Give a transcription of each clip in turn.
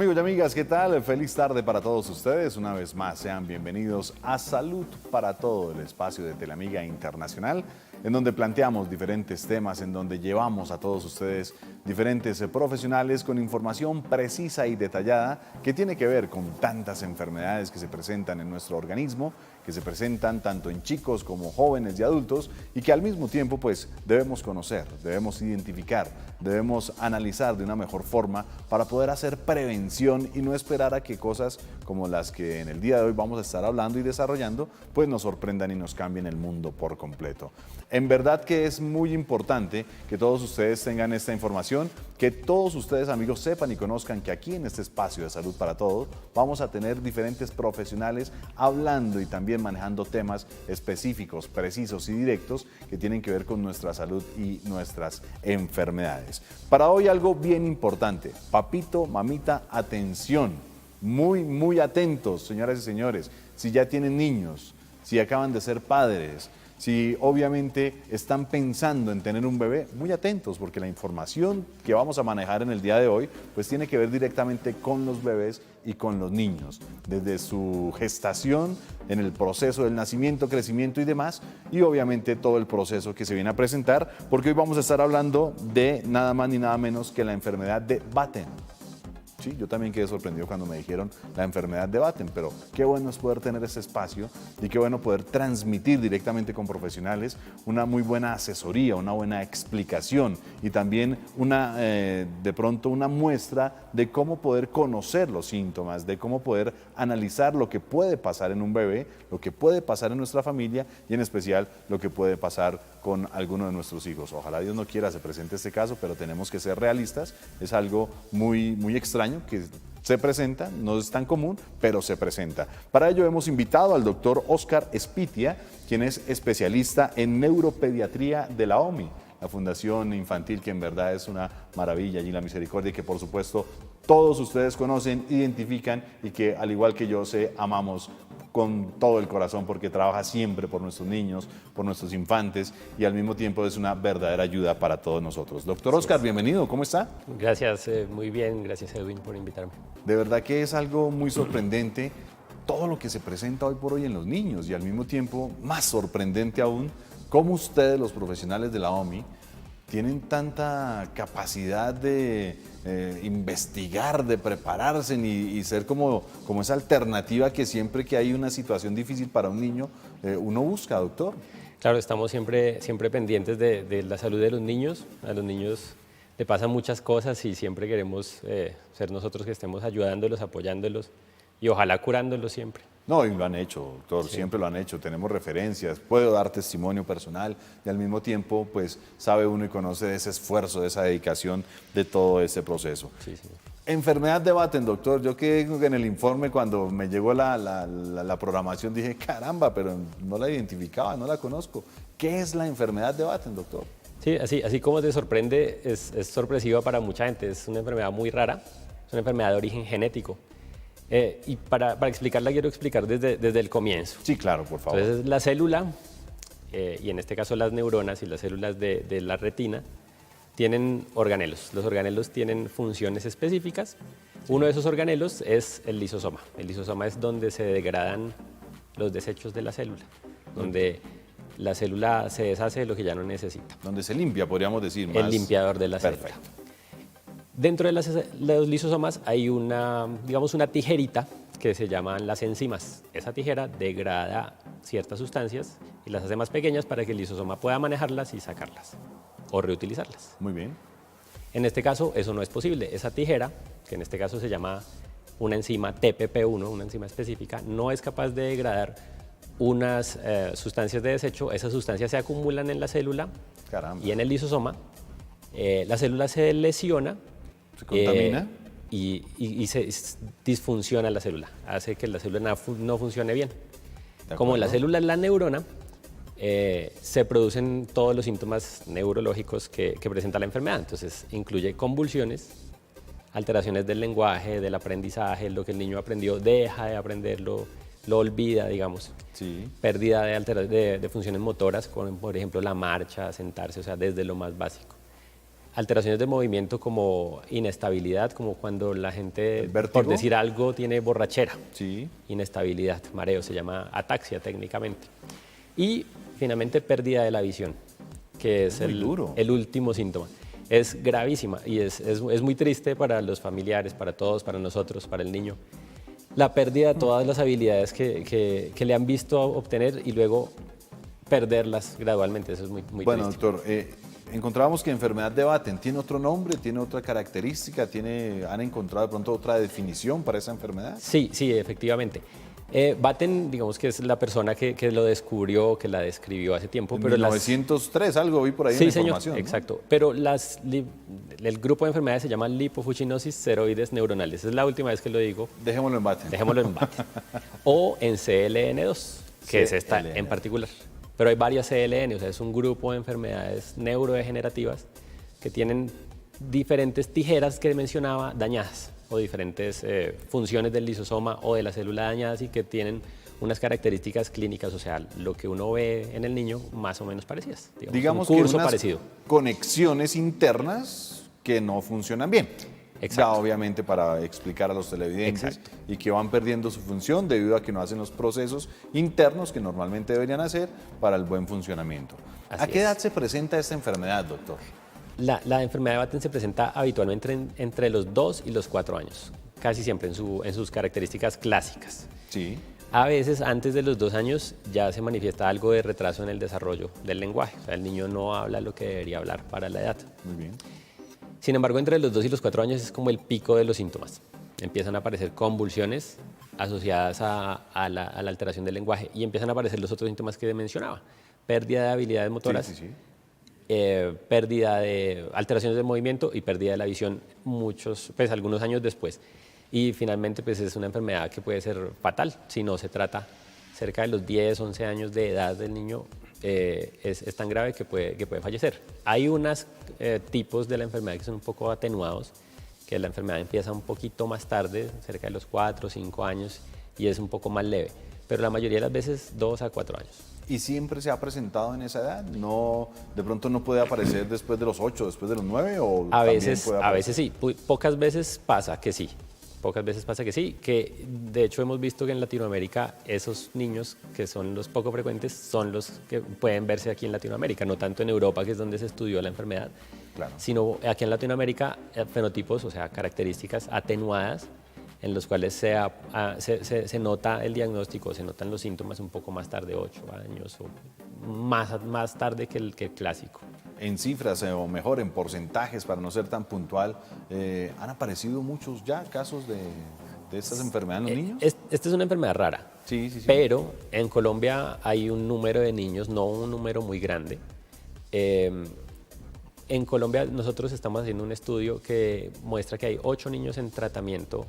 amigos y amigas? ¿Qué tal? Feliz tarde para todos ustedes. Una vez más, sean bienvenidos a Salud para Todo, el espacio de Teleamiga Internacional, en donde planteamos diferentes temas, en donde llevamos a todos ustedes diferentes profesionales con información precisa y detallada que tiene que ver con tantas enfermedades que se presentan en nuestro organismo, que se presentan tanto en chicos como jóvenes y adultos y que al mismo tiempo pues debemos conocer, debemos identificar, debemos analizar de una mejor forma para poder hacer prevención y no esperar a que cosas como las que en el día de hoy vamos a estar hablando y desarrollando pues nos sorprendan y nos cambien el mundo por completo. En verdad que es muy importante que todos ustedes tengan esta información, que todos ustedes amigos sepan y conozcan que aquí en este espacio de Salud para Todos vamos a tener diferentes profesionales hablando y también manejando temas específicos, precisos y directos que tienen que ver con nuestra salud y nuestras enfermedades. Para hoy algo bien importante, papito, mamita, atención, muy atentos, señoras y señores, si ya tienen niños, si acaban de ser padres, si obviamente están pensando en tener un bebé, muy atentos porque la información que vamos a manejar en el día de hoy pues tiene que ver directamente con los bebés y con los niños, desde su gestación, en el proceso del nacimiento, crecimiento y demás, y obviamente todo el proceso que se viene a presentar, porque hoy vamos a estar hablando de nada más ni nada menos que la enfermedad de Batten. Sí, yo también quedé sorprendido cuando me dijeron la enfermedad de Batten, pero qué bueno es poder tener ese espacio y qué bueno poder transmitir directamente con profesionales una muy buena asesoría, una buena explicación y también de pronto una muestra de cómo poder conocer los síntomas, de cómo poder analizar lo que puede pasar en un bebé, lo que puede pasar en nuestra familia y en especial lo que puede pasar con alguno de nuestros hijos. Ojalá Dios no quiera se presente este caso, pero tenemos que ser realistas, es algo muy extraño que se presenta, no es tan común, pero se presenta. Para ello hemos invitado al doctor Oscar Espitia, quien es especialista en neuropediatría de la OMI, la Fundación Infantil, que en verdad es una maravilla allí, la Misericordia, y que por supuesto todos ustedes conocen, identifican y que al igual que yo sé, amamos con todo el corazón porque trabaja siempre por nuestros niños, por nuestros infantes y al mismo tiempo es una verdadera ayuda para todos nosotros. Doctor Oscar, bienvenido, ¿cómo está? Gracias, muy bien, gracias Edwin por invitarme. De verdad que es algo muy sorprendente todo lo que se presenta hoy por hoy en los niños y al mismo tiempo más sorprendente aún cómo ustedes, los profesionales de la OMI, tienen tanta capacidad de investigar, de prepararse y ser como esa alternativa que siempre que hay una situación difícil para un niño, uno busca, doctor. Claro, estamos siempre pendientes de la salud de los niños. A los niños le pasan muchas cosas y siempre queremos ser nosotros que estemos ayudándolos, apoyándolos y ojalá curándolos siempre. No, y lo han hecho, doctor, Sí. Siempre lo han hecho, tenemos referencias, puedo dar testimonio personal y al mismo tiempo, pues, sabe uno y conoce de ese esfuerzo, de esa dedicación de todo este proceso. Sí. Enfermedad de Batten, doctor, yo quedé en el informe cuando me llegó la programación, dije, caramba, pero no la identificaba, no la conozco. ¿Qué es la enfermedad de Batten, doctor? Sí, así como te sorprende, es sorpresiva para mucha gente, es una enfermedad muy rara, es una enfermedad de origen genético. Y para explicarla quiero explicar desde el comienzo. Sí, claro, por favor. Entonces la célula, y en este caso las neuronas y las células de la retina, tienen organelos. Los organelos tienen funciones específicas. Uno de esos organelos es el lisosoma. El lisosoma es donde se degradan los desechos de la célula, donde la célula se deshace de lo que ya no necesita. Donde se limpia, podríamos decir. El limpiador de la célula. Perfecto. Dentro de los lisosomas hay una tijerita que se llaman las enzimas. Esa tijera degrada ciertas sustancias y las hace más pequeñas para que el lisosoma pueda manejarlas y sacarlas o reutilizarlas. Muy bien. En este caso eso no es posible. Esa tijera, que en este caso se llama una enzima TPP1, una enzima específica, no es capaz de degradar unas sustancias de desecho. Esas sustancias se acumulan en la célula. Caramba. Y en el lisosoma. La célula se lesiona. ¿Se contamina? Y se disfunciona la célula, hace que la célula no funcione bien. Como la célula es la neurona, se producen todos los síntomas neurológicos que presenta la enfermedad. Entonces incluye convulsiones, alteraciones del lenguaje, del aprendizaje, lo que el niño aprendió deja de aprenderlo, lo olvida, digamos. Sí. Pérdida de funciones motoras, como por ejemplo la marcha, sentarse, o sea, desde lo más básico. alteraciones de movimiento como inestabilidad, como cuando la gente, ¿El vértigo? por decir algo, tiene borrachera. Sí. Inestabilidad, mareo, se llama ataxia técnicamente. Y finalmente pérdida de la visión, que es Muy duro. el último síntoma. Es gravísima y es muy triste para los familiares, para todos, para nosotros, para el niño. La pérdida de todas las habilidades que le han visto obtener y luego perderlas gradualmente, eso es muy Bueno, triste. doctor, encontrábamos que enfermedad de Batten tiene otro nombre, tiene otra característica, han encontrado de pronto otra definición para esa enfermedad. Sí, efectivamente. Batten, digamos que es la persona que lo descubrió, que la describió hace tiempo. En Pero 1903, algo vi por ahí en Sí, la señor, información, ¿no? exacto. Pero el grupo de enfermedades se llama lipofucinosis ceroides neuronales. Es la última vez que lo digo. Dejémoslo en Batten. Dejémoslo en Batten. O en CLN2, que es esta CLN2. en particular. Pero hay varias CLN, o sea, es un grupo de enfermedades neurodegenerativas que tienen diferentes tijeras que mencionaba dañadas o diferentes funciones del lisosoma o de la célula dañadas y que tienen unas características clínicas, o sea, lo que uno ve en el niño más o menos parecidas. Digamos un que curso unas parecido. conexiones internas que no funcionan bien. Exacto. Ya obviamente para explicar a los televidentes Exacto. y que van perdiendo su función debido a que no hacen los procesos internos que normalmente deberían hacer para el buen funcionamiento. Así ¿A qué es. edad se presenta esta enfermedad, doctor? La enfermedad de Batten se presenta habitualmente entre los 2 y los 4 años, casi siempre en sus características clásicas. Sí. A veces antes de los 2 años ya se manifiesta algo de retraso en el desarrollo del lenguaje, o sea, el niño no habla lo que debería hablar para la edad. Muy bien. Sin embargo, entre los 2 y los 4 años es como el pico de los síntomas. Empiezan a aparecer convulsiones asociadas a la alteración del lenguaje y empiezan a aparecer los otros síntomas que mencionaba. Pérdida de habilidades motoras, Sí. pérdida de alteraciones del movimiento y pérdida de la visión algunos años después. Y finalmente pues es una enfermedad que puede ser fatal si no se trata cerca de los 10, 11 años de edad del niño. Es tan grave que puede fallecer. Hay unos tipos de la enfermedad que son un poco atenuados, que la enfermedad empieza un poquito más tarde, cerca de los 4 o 5 años, y es un poco más leve, pero la mayoría de las veces 2 a 4 años. ¿Y siempre se ha presentado en esa edad? No, ¿de pronto no puede aparecer después de los 8, después de los 9? ¿O A también veces, puede a aparecer? veces sí, pocas veces pasa que sí. Pocas veces pasa que sí, que de hecho hemos visto que en Latinoamérica esos niños que son los poco frecuentes son los que pueden verse aquí en Latinoamérica, no tanto en Europa, que es donde se estudió la enfermedad, Claro. sino aquí en Latinoamérica fenotipos, o sea, características atenuadas en los cuales se nota el diagnóstico, se notan los síntomas un poco más tarde, 8 años o más tarde que el clásico. En cifras o mejor en porcentajes, para no ser tan puntual, ¿han aparecido muchos ya casos de estas enfermedades en los niños? Esta es una enfermedad rara, Sí. pero en Colombia hay un número de niños, no un número muy grande. En Colombia nosotros estamos haciendo un estudio que muestra que hay 8 niños en tratamiento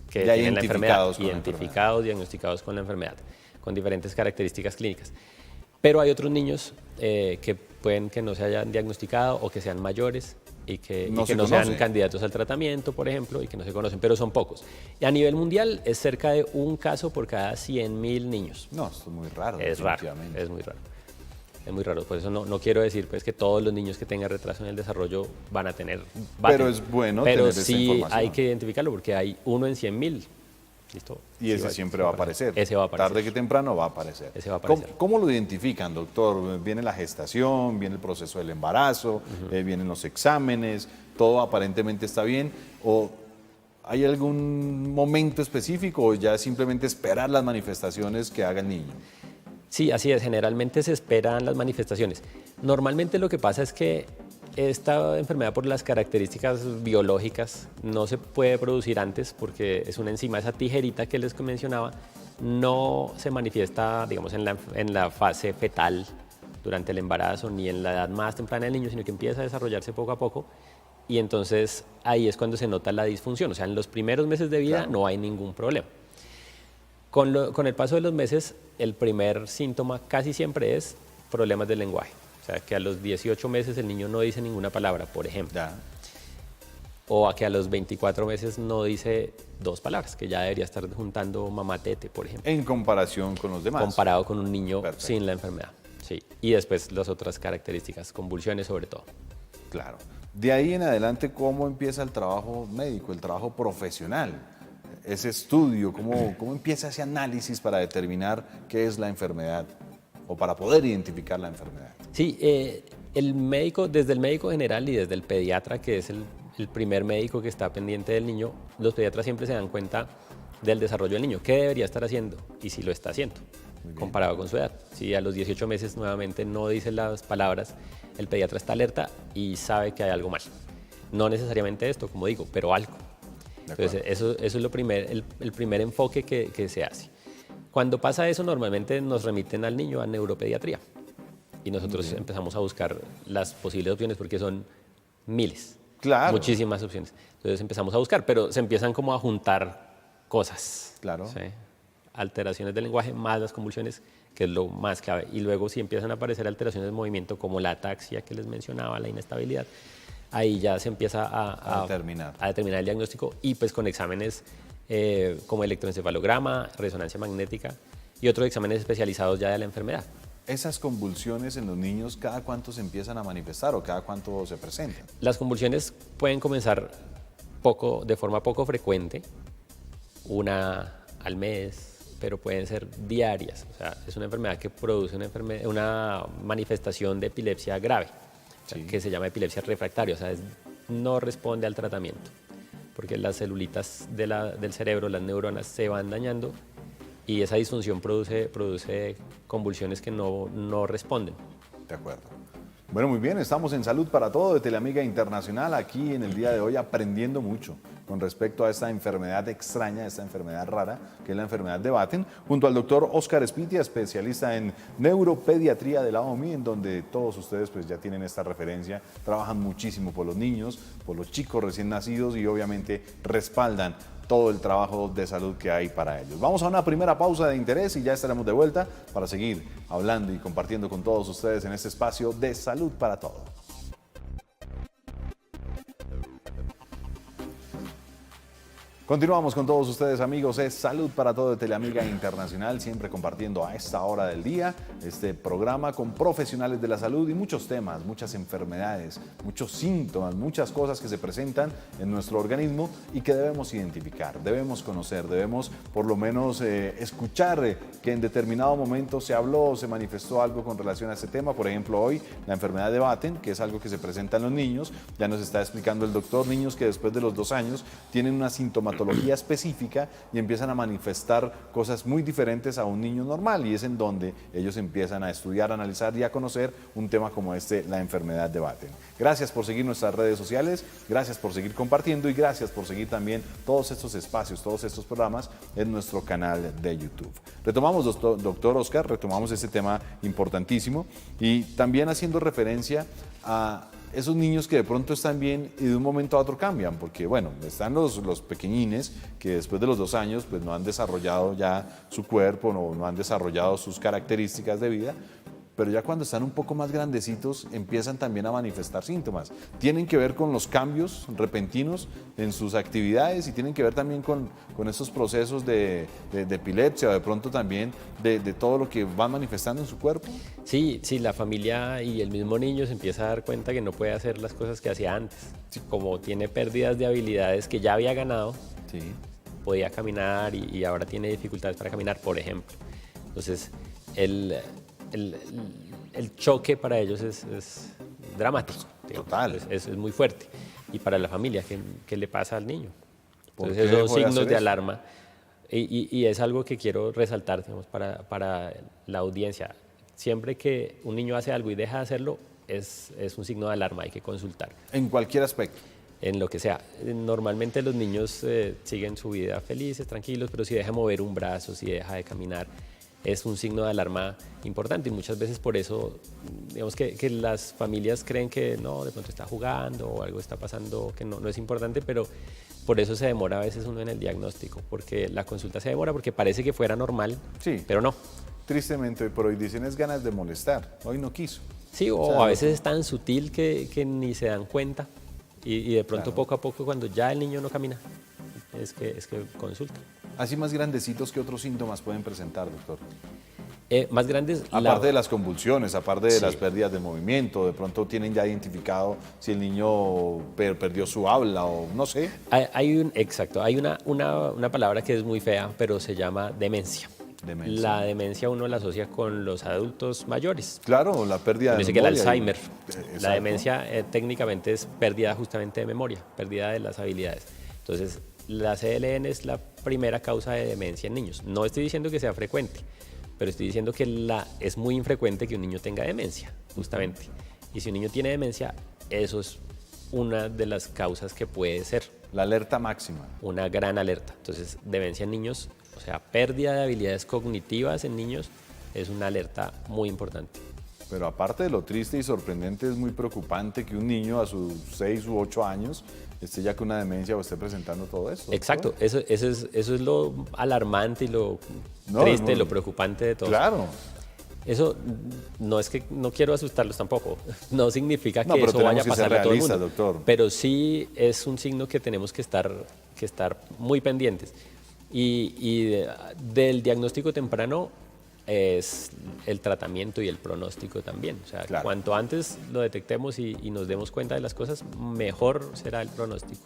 que Ya tienen la identificados enfermedad, con la identificados, diagnosticados con la enfermedad, con diferentes características clínicas. Pero hay otros niños que pueden que no se hayan diagnosticado o que sean mayores y que No no, se sean conoce. candidatos al tratamiento, por ejemplo, y que no se conocen, pero son pocos. Y a nivel mundial es cerca de un caso por cada 100.000 niños. No, esto es muy raro. Es raro, definitivamente. es muy raro. Es muy raro, por eso no quiero decir pues, que todos los niños que tengan retraso en el desarrollo van a tener Batten. Pero es bueno Pero tener esta sí información. hay que identificarlo porque hay 1 en 100.000. ¿Listo? Y Sí, ese siempre va a aparecer. Ese va a aparecer. Tarde que temprano va a aparecer. Ese va a aparecer. ¿Cómo lo identifican, doctor? Viene la gestación, viene el proceso del embarazo, vienen los exámenes, todo aparentemente está bien. ¿O hay algún momento específico o ya simplemente esperar las manifestaciones que haga el niño? Sí, así es. Generalmente se esperan las manifestaciones. Normalmente lo que pasa es que esta enfermedad, por las características biológicas, no se puede producir antes porque es una enzima, esa tijerita que les mencionaba, no se manifiesta, digamos, en la fase fetal durante el embarazo ni en la edad más temprana del niño, sino que empieza a desarrollarse poco a poco y entonces ahí es cuando se nota la disfunción. O sea, en los primeros meses de vida Claro. no hay ningún problema. Con el paso de los meses, el primer síntoma casi siempre es problemas del lenguaje. O sea, que a los 18 meses el niño no dice ninguna palabra, por ejemplo. Ya. O a que a los 24 meses no dice 2 palabras, que ya debería estar juntando mamá tete, por ejemplo, En comparación con los demás. comparado con un niño Perfecto. sin la enfermedad. Sí. Y después las otras características, convulsiones sobre todo. Claro. De ahí en adelante, ¿cómo empieza el trabajo médico, el trabajo profesional? Ese estudio, ¿cómo empieza ese análisis para determinar qué es la enfermedad o para poder identificar la enfermedad? Sí, el médico, desde el médico general y desde el pediatra, que es el primer médico que está pendiente del niño, los pediatras siempre se dan cuenta del desarrollo del niño, qué debería estar haciendo y si lo está haciendo, comparado con su edad. Si a los 18 meses nuevamente no dice las palabras, el pediatra está alerta y sabe que hay algo mal. No necesariamente esto, como digo, pero algo. Entonces, eso es el primer enfoque que se hace. Cuando pasa eso, normalmente nos remiten al niño a neuropediatría y nosotros empezamos a buscar las posibles opciones porque son miles, Claro. muchísimas opciones. Entonces empezamos a buscar, pero se empiezan como a juntar cosas. Claro. ¿Sí? Alteraciones del lenguaje más las convulsiones, que es lo más clave. Y luego si empiezan a aparecer alteraciones de movimiento como la ataxia que les mencionaba, la inestabilidad, ahí ya se empieza a determinar el diagnóstico y pues con exámenes como electroencefalograma, resonancia magnética y otros exámenes especializados ya de la enfermedad. ¿Esas convulsiones en los niños cada cuánto se empiezan a manifestar o cada cuánto se presentan? Las convulsiones pueden comenzar de forma poco frecuente, una al mes, pero pueden ser diarias. O sea, es una enfermedad que produce una manifestación de epilepsia grave, Sí. que se llama epilepsia refractaria, o sea, no responde al tratamiento, porque las celulitas del cerebro, las neuronas, se van dañando y esa disfunción produce convulsiones que no responden. De acuerdo. Bueno, muy bien, estamos en Salud para Todo de Teleamiga Internacional, aquí en el día de hoy aprendiendo mucho con respecto a esta enfermedad extraña, esta enfermedad rara, que es la enfermedad de Batten, junto al doctor Óscar Espitia, especialista en neuropediatría de la OMI, en donde todos ustedes pues ya tienen esta referencia, trabajan muchísimo por los niños, por los chicos recién nacidos y obviamente respaldan todo el trabajo de salud que hay para ellos. Vamos a una primera pausa de interés y ya estaremos de vuelta para seguir hablando y compartiendo con todos ustedes en este espacio de Salud para Todo. Continuamos con todos ustedes, amigos. Es Salud para Todo de Teleamiga Internacional, siempre compartiendo a esta hora del día este programa con profesionales de la salud y muchos temas, muchas enfermedades, muchos síntomas, muchas cosas que se presentan en nuestro organismo y que debemos identificar, debemos conocer, debemos por lo menos escuchar que en determinado momento se habló o se manifestó algo con relación a este tema. Por ejemplo, hoy la enfermedad de Batten, que es algo que se presenta en los niños, ya nos está explicando el doctor, niños que después de los 2 años tienen una sintomatología específica y empiezan a manifestar cosas muy diferentes a un niño normal, y es en donde ellos empiezan a estudiar, a analizar y a conocer un tema como este, la enfermedad de Batten. Gracias por seguir nuestras redes sociales, gracias por seguir compartiendo y gracias por seguir también todos estos espacios, todos estos programas en nuestro canal de YouTube. Retomamos, doctor Óscar, retomamos este tema importantísimo y también haciendo referencia a esos niños que de pronto están bien y de un momento a otro cambian, porque bueno, están los pequeñines que después de los 2 años pues no han desarrollado ya su cuerpo, no han desarrollado sus características de vida, pero ya cuando están un poco más grandecitos empiezan también a manifestar síntomas. Tienen que ver con los cambios repentinos en sus actividades y tienen que ver también con esos procesos de epilepsia o de pronto también de todo lo que van manifestando en su cuerpo. Sí, la familia y el mismo niño se empieza a dar cuenta que no puede hacer las cosas que hacía antes. Como tiene pérdidas de habilidades que ya había ganado, Sí. podía caminar y ahora tiene dificultades para caminar, por ejemplo. Entonces, el choque para ellos es dramático. Digamos. Total. Es muy fuerte. Y para la familia, ¿qué le pasa al niño? ¿Por Entonces, qué esos dejó de signos hacer de eso? alarma. Y es algo que quiero resaltar, digamos, para la audiencia. Siempre que un niño hace algo y deja de hacerlo, es un signo de alarma, hay que consultar. En cualquier aspecto. En lo que sea. Normalmente los niños siguen su vida felices, tranquilos, pero si deja de mover un brazo, si deja de caminar, es un signo de alarma importante y muchas veces por eso, digamos que las familias creen que no, de pronto está jugando o algo está pasando que no es importante, pero por eso se demora a veces uno en el diagnóstico, porque la consulta se demora porque parece que fuera normal, Sí. pero no. Tristemente hoy por hoy dicen es ganas de molestar, hoy no quiso. Sí, o a veces es tan sutil que ni se dan cuenta y de pronto Claro. poco a poco cuando ya el niño no camina, es que consulta. Así más grandecitos, ¿qué otros síntomas pueden presentar, doctor? Más grandes. Aparte de las convulsiones, aparte de Sí. las pérdidas de movimiento, de pronto tienen ya identificado si el niño perdió su habla o no sé. Exacto, hay una palabra que es muy fea, pero se llama demencia. Demencia. La demencia uno la asocia con los adultos mayores. Claro, la pérdida Uno de dice que el memoria. Alzheimer. Exacto. La demencia técnicamente es pérdida justamente de memoria, pérdida de las habilidades. Entonces, la CLN es la primera causa de demencia en niños. No estoy diciendo que sea frecuente, pero estoy diciendo que es muy infrecuente que un niño tenga demencia, justamente. Y si un niño tiene demencia, eso es una de las causas que puede ser La alerta máxima. una gran alerta. Entonces, demencia en niños, o sea, pérdida de habilidades cognitivas en niños, es una alerta muy importante. Pero aparte de lo triste y sorprendente, es muy preocupante que un niño a sus 6 u 8 años esté ya con una demencia o esté presentando todo eso. Exacto, eso es lo alarmante y lo No, triste, no. lo preocupante de todo. Claro. Eso no es que no quiero asustarlos tampomo, no significa No, que pero eso tenemos vaya a que ser pasar a todo el realistas, mundo. doctor. Pero sí es un signo que tenemos que estar muy pendientes. Del diagnóstico temprano es el tratamiento y el pronóstico también. O sea, Claro. cuanto antes lo detectemos y nos demos cuenta de las cosas, mejor será el pronóstico.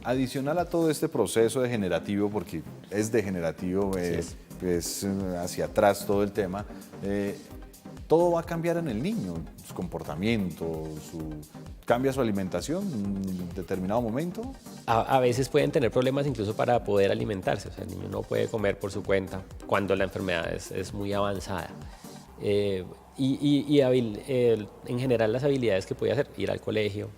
Adicional a todo este proceso degenerativo, porque es degenerativo, es. es hacia atrás todo el tema, todo va a cambiar en el niño, su comportamiento, cambia su alimentación en determinado momento. A veces pueden tener problemas incluso para poder alimentarse, o sea, el niño no puede comer por su cuenta cuando la enfermedad es muy avanzada. En general las habilidades que puede hacer, ir al colegio,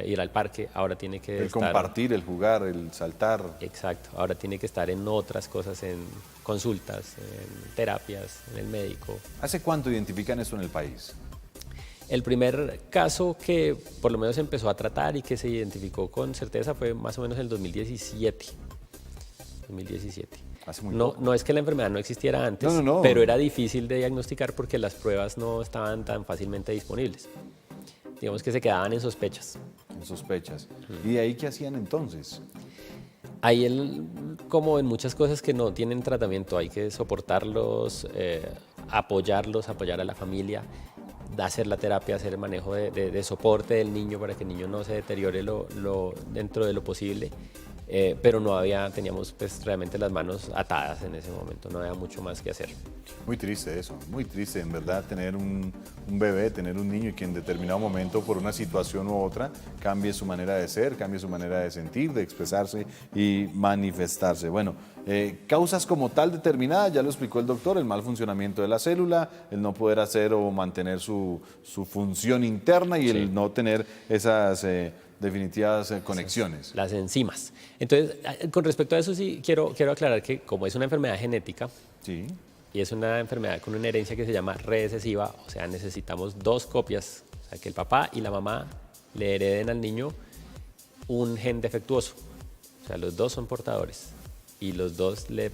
ir al parque, ahora tiene que El compartir, el jugar, el saltar. Exacto, ahora tiene que estar en otras cosas, en consultas, en terapias, en el médico. ¿Hace cuánto identifican esto en el país? El primer caso que por lo menos se empezó a tratar y que se identificó con certeza fue más o menos en el 2017. 2017. Hace muy No, poco. no es que la enfermedad no existiera antes, No. pero era difícil de diagnosticar porque las pruebas no estaban tan fácilmente disponibles. Digamos que se quedaban en sospechas. En sospechas. ¿Y de ahí qué hacían entonces? Hay como en muchas cosas que no tienen tratamiento, hay que soportarlos, apoyar a la familia, hacer la terapia, hacer el manejo de soporte del niño para que el niño no se deteriore dentro de lo posible. Pero teníamos pues realmente las manos atadas en ese momento, no había mucho más que hacer. Muy triste eso, muy triste en verdad tener un bebé, tener un niño y que en determinado momento por una situación u otra cambie su manera de ser, cambie su manera de sentir, de expresarse y manifestarse. Bueno, causas como tal determinadas, ya lo explicó el doctor, el mal funcionamiento de la célula, el no poder hacer o mantener su función interna y el no tener esas definitivas conexiones. Las enzimas. Entonces, con respecto a eso sí quiero aclarar que como es una enfermedad genética, Sí. y es una enfermedad con una herencia que se llama recesiva, o sea, necesitamos dos copias, o sea, que el papá y la mamá le hereden al niño un gen defectuoso, o sea, los dos son portadores y los dos le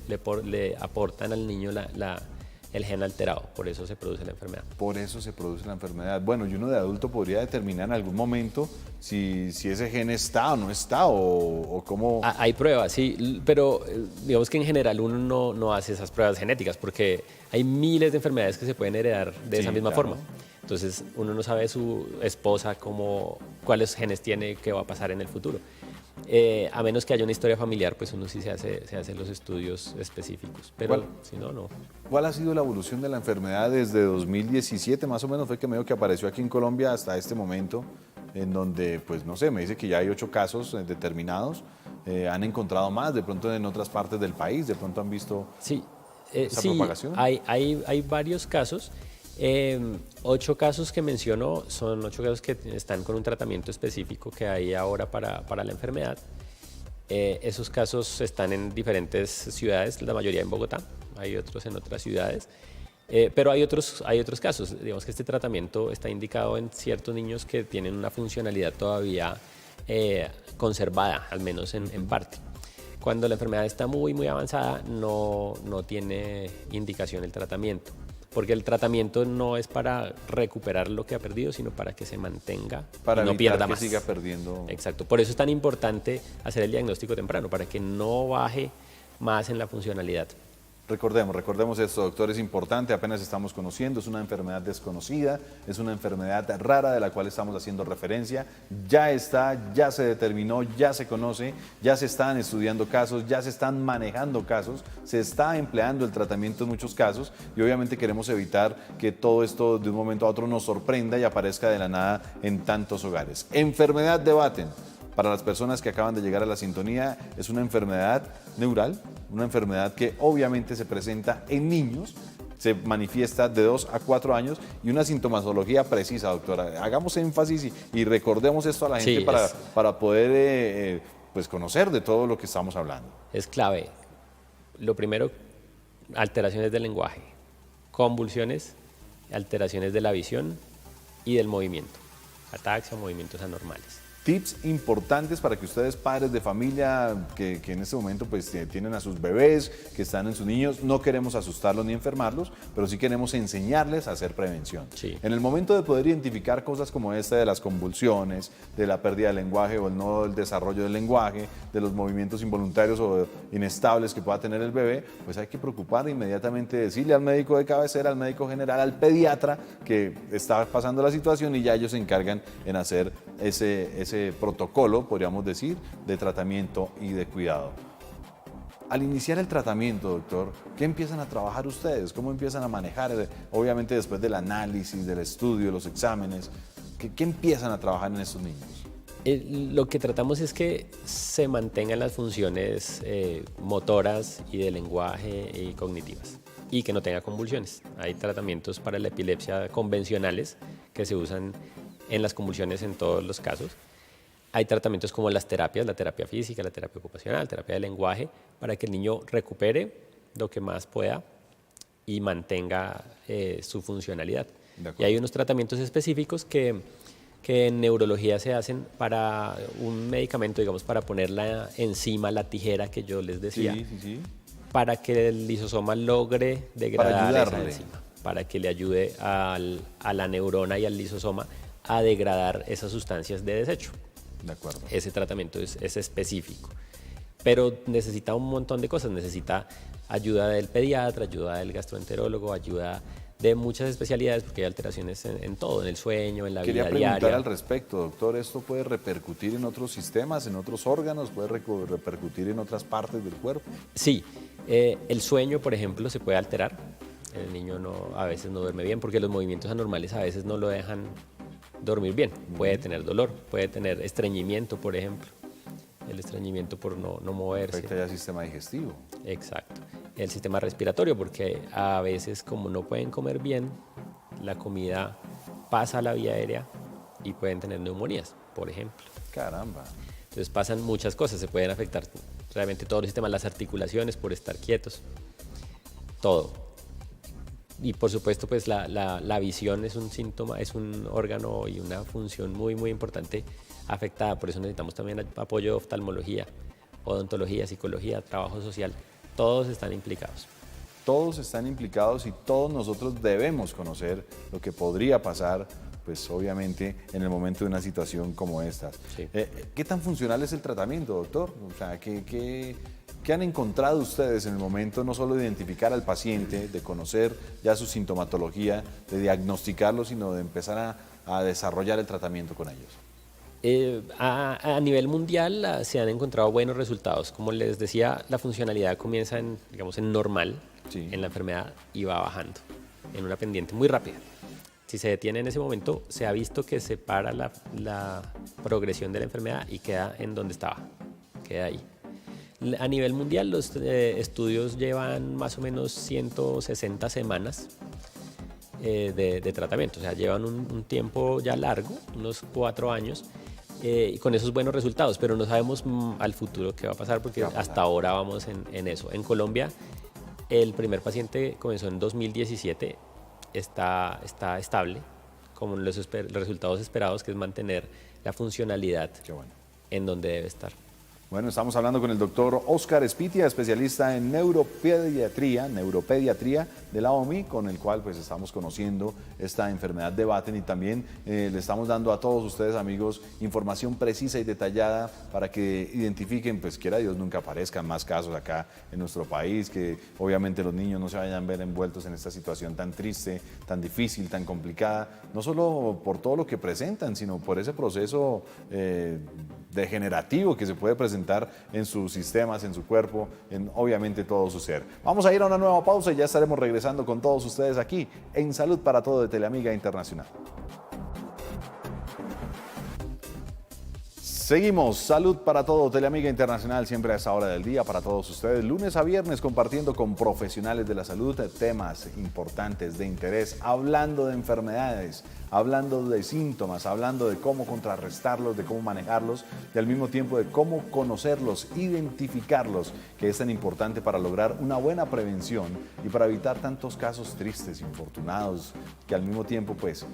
aportan al niño el gen alterado, por eso se produce la enfermedad. Por eso se produce la enfermedad. Bueno, y uno de adulto podría determinar en algún momento si ese gen está o no está o cómo... Hay pruebas, sí, pero digamos que en general uno no hace esas pruebas genéticas porque hay miles de enfermedades que se pueden heredar de esa misma claro. forma. Entonces uno no sabe su esposa cuáles genes tiene, qué va a pasar en el futuro. A menos que haya una historia familiar, pues uno sí se hace los estudios específicos, pero si no, no. ¿Cuál ha sido la evolución de la enfermedad desde 2017? Más o menos fue que medio que apareció aquí en Colombia hasta este momento, en donde, pues no sé, me dice que ya hay 8 casos determinados. ¿Han encontrado más? De pronto en otras partes del país, de pronto han visto Sí, esa sí, propagación. hay varios casos. 8 casos que menciono son 8 casos que están con un tratamiento específico que hay ahora para la enfermedad. Esos casos están en diferentes ciudades, la mayoría en Bogotá, hay otros en otras ciudades. Pero hay otros casos, digamos que este tratamiento está indicado en ciertos niños que tienen una funcionalidad todavía conservada, al menos en parte. Cuando la enfermedad está muy, muy avanzada, no tiene indicación el tratamiento, porque el tratamiento no es para recuperar lo que ha perdido, sino para que se mantenga para y no evitar pierda que más. siga perdiendo? Exacto, por eso es tan importante hacer el diagnóstico temprano, para que no baje más en la funcionalidad. Recordemos esto, doctor, es importante, apenas estamos conociendo, es una enfermedad desconocida, es una enfermedad rara de la cual estamos haciendo referencia, ya está, ya se determinó, ya se conoce, ya se están estudiando casos, ya se están manejando casos, se está empleando el tratamiento en muchos casos y obviamente queremos evitar que todo esto de un momento a otro nos sorprenda y aparezca de la nada en tantos hogares. Enfermedad de Batten. Para las personas que acaban de llegar a la sintonía, es una enfermedad neural, una enfermedad que obviamente se presenta en niños, se manifiesta de 2 a 4 años y una sintomatología precisa, doctora. Hagamos énfasis y recordemos esto a la gente para poder pues conocer de todo lo que estamos hablando. Es clave. Lo primero, alteraciones del lenguaje, convulsiones, alteraciones de la visión y del movimiento, ataxia, movimientos anormales. Tips importantes para que ustedes, padres de familia, que en este momento pues tienen a sus bebés, que están en sus niños, no queremos asustarlos ni enfermarlos, pero sí queremos enseñarles a hacer prevención. Sí. En el momento de poder identificar cosas como esta de las convulsiones, de la pérdida del lenguaje o el desarrollo del lenguaje, de los movimientos involuntarios o inestables que pueda tener el bebé, pues hay que preocupar inmediatamente, decirle al médico de cabecera, al médico general, al pediatra que está pasando la situación y ya ellos se encargan en hacer ese protocolo, podríamos decir, de tratamiento y de cuidado. Al iniciar el tratamiento, doctor, ¿qué empiezan a trabajar ustedes? ¿Cómo empiezan a manejar? Obviamente después del análisis, del estudio, los exámenes, ¿qué empiezan a trabajar en estos niños? Lo que tratamos es que se mantengan las funciones motoras y de lenguaje y cognitivas y que no tenga convulsiones. Hay tratamientos para la epilepsia convencionales que se usan en las convulsiones en todos los casos. Hay tratamientos como las terapias, la terapia física, la terapia ocupacional, la terapia de lenguaje, para que el niño recupere lo que más pueda y mantenga su funcionalidad. Y hay unos tratamientos específicos que en neurología se hacen para un medicamento, digamos, para poner la enzima, la tijera que yo les decía, para que el lisosoma logre degradar esa enzima, para que le ayude a la neurona y al lisosoma a degradar esas sustancias de desecho. De acuerdo. Ese tratamiento es específico, pero necesita un montón de cosas, necesita ayuda del pediatra, ayuda del gastroenterólogo, ayuda de muchas especialidades porque hay alteraciones en todo, en el sueño, en la vida diaria. Quería preguntar al respecto, doctor, ¿esto puede repercutir en otros sistemas, en otros órganos, puede repercutir en otras partes del cuerpo? Sí, el sueño, por ejemplo, se puede alterar. El niño a veces no duerme bien porque los movimientos anormales a veces no lo dejan dormir bien. Puede tener dolor, puede tener estreñimiento, por ejemplo. El estreñimiento por no moverse. Afecta ya el sistema digestivo. Exacto. El sistema respiratorio, porque a veces como no pueden comer bien, la comida pasa a la vía aérea y pueden tener neumonías, por ejemplo. Caramba. Entonces pasan muchas cosas, se pueden afectar realmente todo el sistema, las articulaciones por estar quietos, todo. Y por supuesto, pues la visión es un síntoma, es un órgano y una función muy, muy importante afectada. Por eso necesitamos también apoyo de oftalmología, odontología, psicología, trabajo social. Todos están implicados. Todos están implicados y todos nosotros debemos conocer lo que podría pasar, pues obviamente, en el momento de una situación como esta. Sí. ¿Qué tan funcional es el tratamiento, doctor? O sea, ¿qué han encontrado ustedes en el momento no solo de identificar al paciente, de conocer ya su sintomatología, de diagnosticarlo, sino de empezar a desarrollar el tratamiento con ellos? A nivel mundial se han encontrado buenos resultados. Como les decía, la funcionalidad comienza en normal, sí, en la enfermedad y va bajando en una pendiente muy rápida. Si se detiene en ese momento, se ha visto que se para la progresión de la enfermedad y queda en donde estaba, queda ahí. A nivel mundial, los estudios llevan más o menos 160 semanas de tratamiento, o sea, llevan un tiempo ya largo, unos 4 años, y con esos buenos resultados, pero no sabemos al futuro qué va a pasar porque hasta ahora vamos en eso. En Colombia, el primer paciente comenzó en 2017, está estable, con los resultados esperados, que es mantener la funcionalidad en donde debe estar. Bueno, estamos hablando con el doctor Óscar Espitia, especialista en neuropediatría de la OMI, con el cual pues estamos conociendo esta enfermedad de Batten y también le estamos dando a todos ustedes, amigos, información precisa y detallada para que identifiquen, pues quiera Dios nunca aparezcan más casos acá en nuestro país, que obviamente los niños no se vayan a ver envueltos en esta situación tan triste, tan difícil, tan complicada, no solo por todo lo que presentan, sino por ese proceso degenerativo que se puede presentar en sus sistemas, en su cuerpo, en obviamente todo su ser. Vamos a ir a una nueva pausa y ya estaremos regresando con todos ustedes aquí en Salud para Todo de Teleamiga Internacional. Seguimos, Salud para Todo, Teleamiga Internacional, siempre a esa hora del día para todos ustedes, lunes a viernes compartiendo con profesionales de la salud temas importantes de interés, hablando de enfermedades, hablando de síntomas, hablando de cómo contrarrestarlos, de cómo manejarlos y al mismo tiempo de cómo conocerlos, identificarlos, que es tan importante para lograr una buena prevención y para evitar tantos casos tristes, infortunados, que al mismo tiempo pues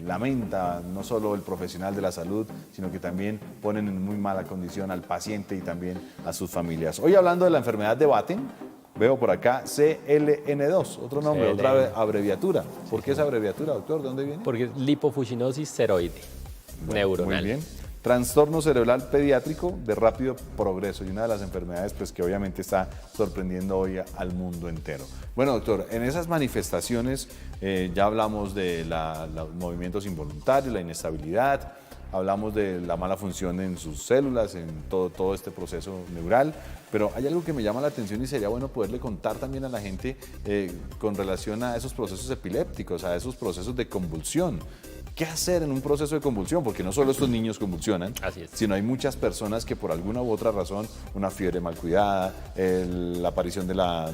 lamenta no solo el profesional de la salud, sino que también ponen en muy mala condición al paciente y también a sus familias. Hoy hablando de la enfermedad de Batten, veo por acá CLN2, otro nombre, otra abreviatura. ¿Por qué esa abreviatura, doctor? ¿De dónde viene? Porque es lipofuscinosis ceroide neuronal. Muy bien. Trastorno cerebral pediátrico de rápido progreso y una de las enfermedades pues, que obviamente está sorprendiendo hoy al mundo entero. Bueno, doctor, en esas manifestaciones ya hablamos de los movimientos involuntarios, la inestabilidad, hablamos de la mala función en sus células, en todo este proceso neural, pero hay algo que me llama la atención y sería bueno poderle contar también a la gente con relación a esos procesos epilépticos, a esos procesos de convulsión. ¿Qué hacer en un proceso de convulsión? Porque no solo estos niños convulsionan, sino hay muchas personas que por alguna u otra razón, una fiebre mal cuidada, la aparición de la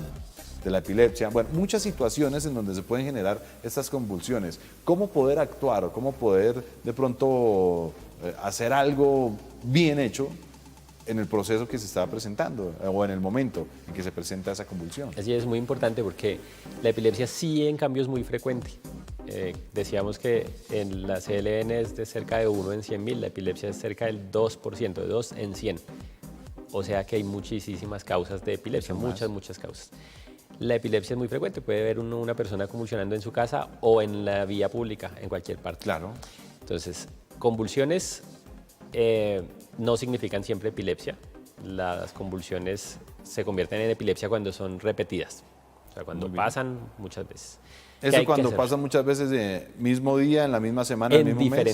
epilepsia, bueno, muchas situaciones en donde se pueden generar estas convulsiones. ¿Cómo poder actuar o cómo poder de pronto hacer algo bien hecho en el proceso que se está presentando o en el momento en que se presenta esa convulsión? Así es, muy importante porque la epilepsia sí en cambio es muy frecuente. Decíamos que en la CLN es de cerca de 1 en 100.000, la epilepsia es cerca del 2%, de 2 en 100. O sea que hay muchísimas causas de epilepsia, muchas causas. La epilepsia es muy frecuente, puede ver una persona convulsionando en su casa o en la vía pública, en cualquier parte. Claro. Entonces, convulsiones no significan siempre epilepsia. Las convulsiones se convierten en epilepsia cuando son repetidas, o sea, cuando pasan muchas veces. Eso cuando pasa muchas veces de mismo día, en la misma semana, en el mismo mes.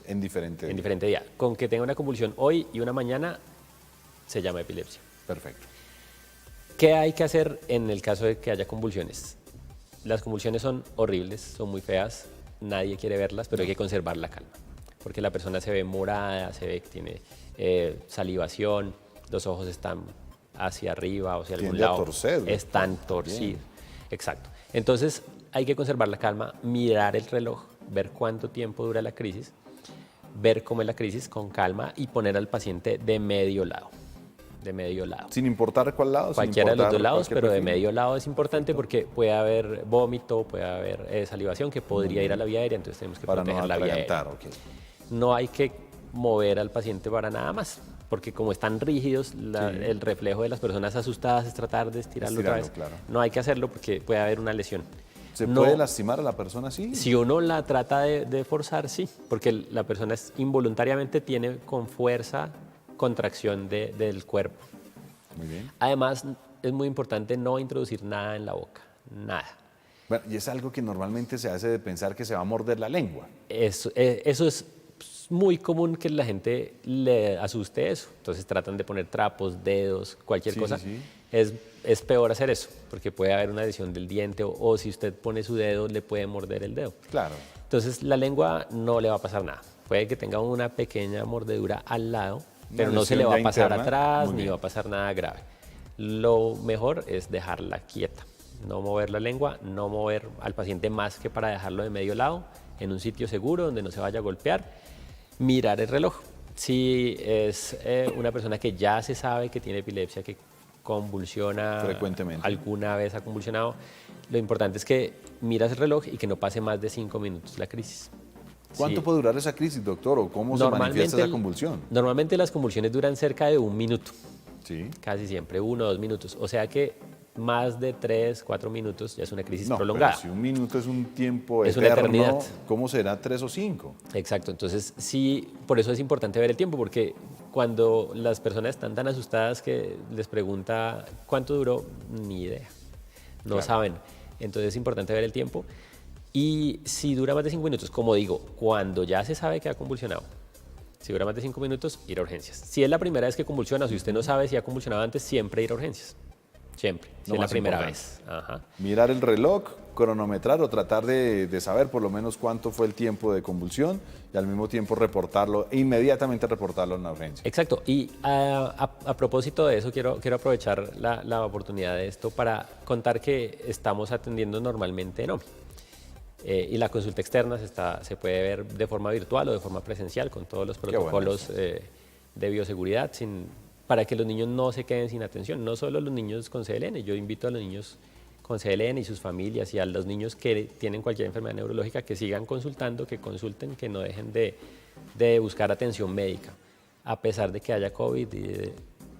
En diferente día. Con que tenga una convulsión hoy y una mañana, se llama epilepsia. Perfecto. ¿Qué hay que hacer en el caso de que haya convulsiones? Las convulsiones son horribles, son muy feas, nadie quiere verlas, pero hay que conservar la calma. Porque la persona se ve morada, se ve que tiene salivación, los ojos están hacia arriba o hacia algún lado. Están torcidos. Exacto. Entonces hay que conservar la calma, mirar el reloj, ver cuánto tiempo dura la crisis, ver cómo es la crisis con calma y poner al paciente de medio lado. Sin importar cuál lado. Cualquiera de los dos lados, pero de medio lado es importante porque puede haber vómito, puede haber salivación que podría ir a la vía aérea, entonces tenemos que proteger la vía aérea. No hay que mover al paciente para nada más, porque como están rígidos, el reflejo de las personas asustadas es tratar de estirarlo otra vez. Claro. No hay que hacerlo porque puede haber una lesión. ¿Se puede lastimar a la persona así? Si uno la trata de forzar, sí, porque la persona involuntariamente tiene con fuerza contracción del cuerpo. Muy bien. Además, es muy importante no introducir nada en la boca, nada. Bueno, y es algo que normalmente se hace de pensar que se va a morder la lengua. Eso es muy común que la gente le asuste eso. Entonces tratan de poner trapos, dedos, cualquier cosa. Sí. Es peor hacer eso, porque puede haber una lesión del diente o si usted pone su dedo, le puede morder el dedo. Claro. Entonces la lengua no le va a pasar nada. Puede que tenga una pequeña mordedura al lado, pero no se le va a pasar atrás ni va a pasar nada grave. Lo mejor es dejarla quieta, no mover la lengua, no mover al paciente más que para dejarlo de medio lado, en un sitio seguro donde no se vaya a golpear, mirar el reloj. Si es una persona que ya se sabe que tiene epilepsia, que convulsiona frecuentemente, alguna vez ha convulsionado, lo importante es que miras el reloj y que no pase más de 5 minutos la crisis. ¿Cuánto Sí. puede durar esa crisis, doctor? ¿O cómo se manifiesta esa convulsión? Normalmente las convulsiones duran cerca de 1 minuto, Sí. casi siempre, 1 o 2 minutos. O sea que más de 3, 4 minutos ya es una crisis No, pero prolongada. si 1 minuto es un tiempo Es una eterno, eternidad. ¿cómo será 3 o 5? Exacto, entonces sí, por eso es importante ver el tiempo, porque cuando las personas están tan asustadas que les pregunta cuánto duró, ni idea, no Claro. saben. Entonces es importante ver el tiempo. Y si dura más de 5 minutos, como digo, cuando ya se sabe que ha convulsionado, si dura más de 5 minutos, ir a urgencias. Si es la primera vez que convulsiona, si usted no sabe si ha convulsionado antes, siempre ir a urgencias. Siempre, si Lo es la más primera importante. vez. Ajá. Mirar el reloj, cronometrar o tratar de saber por lo menos cuánto fue el tiempo de convulsión y al mismo tiempo reportarlo, e inmediatamente reportarlo en la urgencia. Exacto, y a propósito de eso, quiero aprovechar la oportunidad de esto para contar que estamos atendiendo normalmente en OMI. Y la consulta externa se puede ver de forma virtual o de forma presencial con todos los bueno protocolos de bioseguridad para que los niños no se queden sin atención, no solo los niños con CLN. Yo invito a los niños con CLN y sus familias y a los niños que tienen cualquier enfermedad neurológica que sigan consultando, que consulten, que no dejen de buscar atención médica, a pesar de que haya COVID y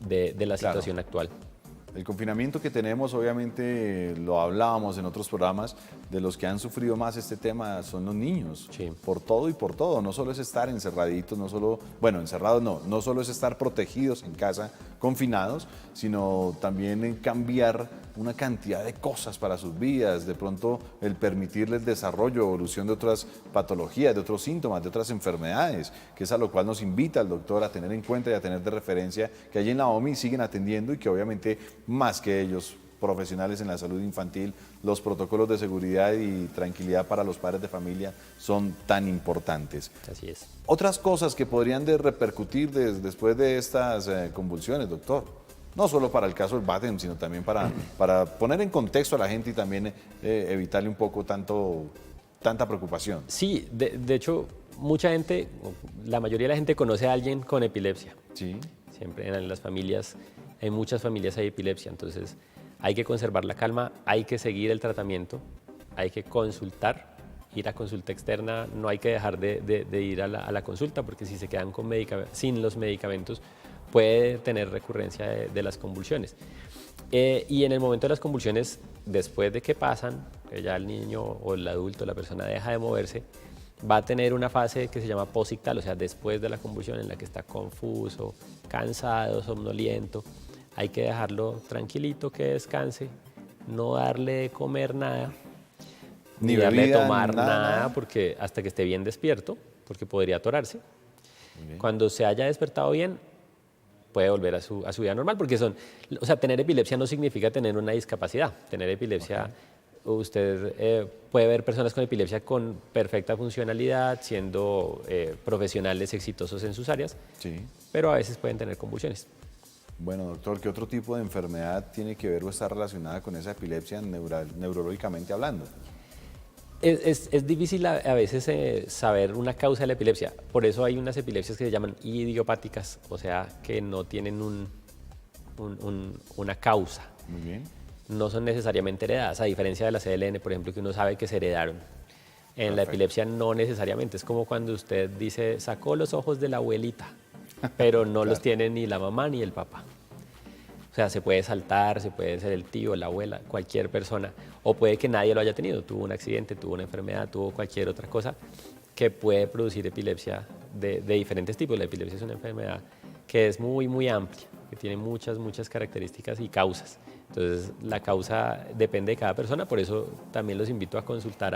de la Claro. situación actual. El confinamiento que tenemos, obviamente, lo hablábamos en otros programas, de los que han sufrido más este tema son los niños. Sí. Por todo y por todo. No solo es estar encerraditos, no solo, bueno, encerrados no solo es estar protegidos en casa, confinados, sino también en cambiar una cantidad de cosas para sus vidas. De pronto, el permitirles desarrollo, evolución de otras patologías, de otros síntomas, de otras enfermedades, que es a lo cual nos invita el doctor a tener en cuenta y a tener de referencia que allí en la OMI siguen atendiendo y que obviamente más que ellos, profesionales en la salud infantil, los protocolos de seguridad y tranquilidad para los padres de familia son tan importantes. Así es. Otras cosas que podrían repercutir después de estas convulsiones, doctor. No solo para el caso del Batten, sino también para poner en contexto a la gente y también evitarle un poco tanta preocupación. Sí, de hecho, mucha gente, la mayoría de la gente conoce a alguien con epilepsia. Sí. Siempre en las familias, en muchas familias hay epilepsia, entonces hay que conservar la calma, hay que seguir el tratamiento, hay que consultar, ir a consulta externa, no hay que dejar de ir a la consulta, porque si se quedan sin los medicamentos puede tener recurrencia de las convulsiones. Y en el momento de las convulsiones, después de que pasan, que ya el niño o el adulto, la persona deja de moverse, va a tener una fase que se llama posictal, o sea, después de la convulsión en la que está confuso, cansado, somnoliento. Hay que dejarlo tranquilito, que descanse, no darle de comer nada, ni darle de bebida, tomar nada. nada, porque hasta que esté bien despierto, porque podría atorarse. Cuando se haya despertado bien, puede volver a su vida normal, porque tener epilepsia no significa tener una discapacidad. Tener epilepsia, usted puede ver personas con epilepsia con perfecta funcionalidad, siendo profesionales exitosos en sus áreas, Sí. pero a veces pueden tener convulsiones. Bueno, doctor, ¿qué otro tipo de enfermedad tiene que ver o está relacionada con esa epilepsia neurológicamente hablando? Es difícil a veces saber una causa de la epilepsia. Por eso hay unas epilepsias que se llaman idiopáticas, o sea, que no tienen una causa. Muy bien. No son necesariamente heredadas, a diferencia de la CLN, por ejemplo, que uno sabe que se heredaron. En la Perfecto. epilepsia no necesariamente. Es como cuando usted dice, sacó los ojos de la abuelita, pero no los tiene ni la mamá ni el papá. O sea, se puede saltar, se puede ser el tío, la abuela, cualquier persona. O puede que nadie lo haya tenido. Tuvo un accidente, tuvo una enfermedad, tuvo cualquier otra cosa que puede producir epilepsia de diferentes tipos. La epilepsia es una enfermedad que es muy, muy amplia, que tiene muchas, muchas características y causas. Entonces, la causa depende de cada persona. Por eso también los invito a consultar